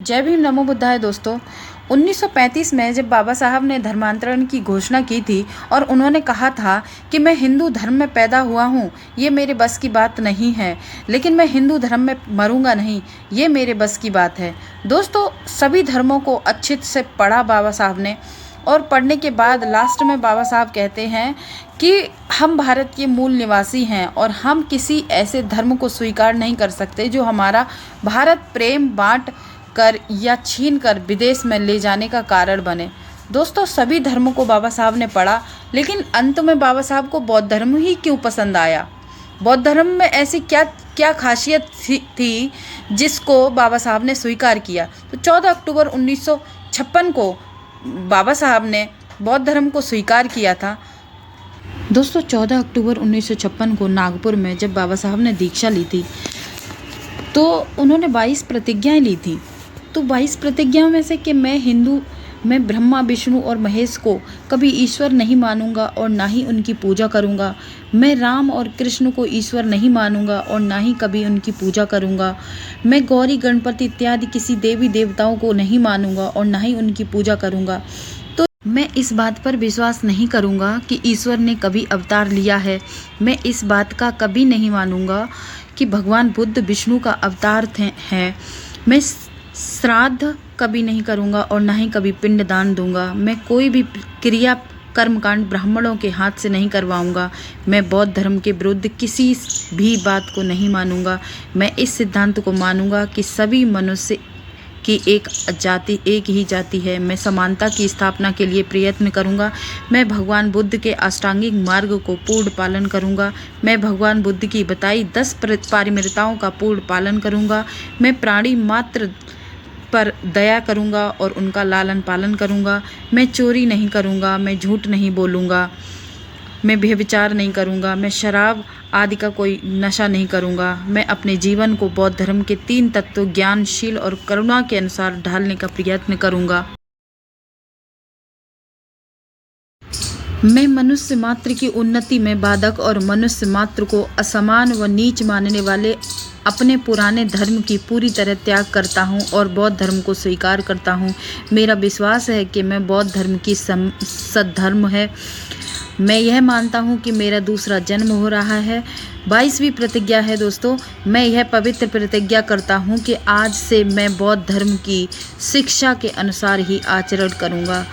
जय भीम नमो बुद्धाय दोस्तों। 1935 में जब बाबा साहब ने धर्मांतरण की घोषणा की थी और उन्होंने कहा था कि मैं हिंदू धर्म में पैदा हुआ हूँ, ये मेरे बस की बात नहीं है, लेकिन मैं हिंदू धर्म में मरूंगा नहीं, ये मेरे बस की बात है। दोस्तों, सभी धर्मों को अच्छे से पढ़ा बाबा साहब ने, और पढ़ने के बाद लास्ट में बाबा साहब कहते हैं कि हम भारत के मूल निवासी हैं और हम किसी ऐसे धर्म को स्वीकार नहीं कर सकते जो हमारा भारत प्रेम बांट कर या छीन कर विदेश में ले जाने का कारण बने। दोस्तों, सभी धर्मों को बाबा साहब ने पढ़ा, लेकिन अंत में बाबा साहब को बौद्ध धर्म ही क्यों पसंद आया? बौद्ध धर्म में ऐसी क्या खासियत थी जिसको बाबा साहब ने स्वीकार किया? तो 14 अक्टूबर 1956 को बाबा साहब ने बौद्ध धर्म को स्वीकार किया था। दोस्तों, 14 अक्टूबर 1956 को नागपुर में जब बाबा साहब ने दीक्षा ली थी तो उन्होंने 22 प्रतिज्ञाएं ली थी। तो 22 प्रतिज्ञाओं में से कि मैं ब्रह्मा विष्णु और महेश को कभी ईश्वर नहीं मानूंगा और ना ही उनकी पूजा करूंगा। मैं राम और कृष्ण को ईश्वर नहीं मानूंगा और ना ही कभी उनकी पूजा करूंगा। मैं गौरी गणपति इत्यादि किसी देवी देवताओं को नहीं मानूंगा और ना ही उनकी पूजा करूंगा। तो मैं इस बात पर विश्वास नहीं करूंगा कि ईश्वर ने कभी अवतार लिया है। मैं इस बात का कभी नहीं मानूंगा कि भगवान बुद्ध विष्णु का अवतार हैं। मैं श्राद्ध कभी नहीं करूंगा और ना ही कभी पिंडदान दूंगा। मैं कोई भी क्रिया कर्मकांड ब्राह्मणों के हाथ से नहीं करवाऊंगा। मैं बौद्ध धर्म के विरुद्ध किसी भी बात को नहीं मानूंगा। मैं इस सिद्धांत को मानूंगा कि सभी मनुष्य की एक ही जाति है। मैं समानता की स्थापना के लिए प्रयत्न करूंगा। मैं भगवान बुद्ध के अष्टांगिक मार्ग को पूर्ण पालन करूंगा। मैं भगवान बुद्ध की बताई 10 पारमिताओं का पूर्ण पालन करूंगा। मैं प्राणी मात्र पर दया करूंगा और उनका लालन पालन करूंगा। मैं चोरी नहीं करूंगा। मैं झूठ नहीं बोलूंगा। मैं व्यभिचार नहीं करूंगा। मैं शराब आदि का कोई नशा नहीं करूंगा। मैं अपने जीवन को बौद्ध धर्म के 3 तत्वों ज्ञानशील और करुणा के अनुसार ढालने का प्रयत्न करूंगा। मैं मनुष्य मात्र की उन्नति में बाधक और मनुष्य मात्र को असमान व नीच मानने वाले अपने पुराने धर्म की पूरी तरह त्याग करता हूं और बौद्ध धर्म को स्वीकार करता हूं। मेरा विश्वास है कि मैं बौद्ध धर्म की सद्धर्म है। मैं यह मानता हूं कि मेरा दूसरा जन्म हो रहा है। 22वीं प्रतिज्ञा है दोस्तों। मैं यह पवित्र प्रतिज्ञा करता हूं कि आज से मैं बौद्ध धर्म की शिक्षा के अनुसार ही आचरण करूंगा।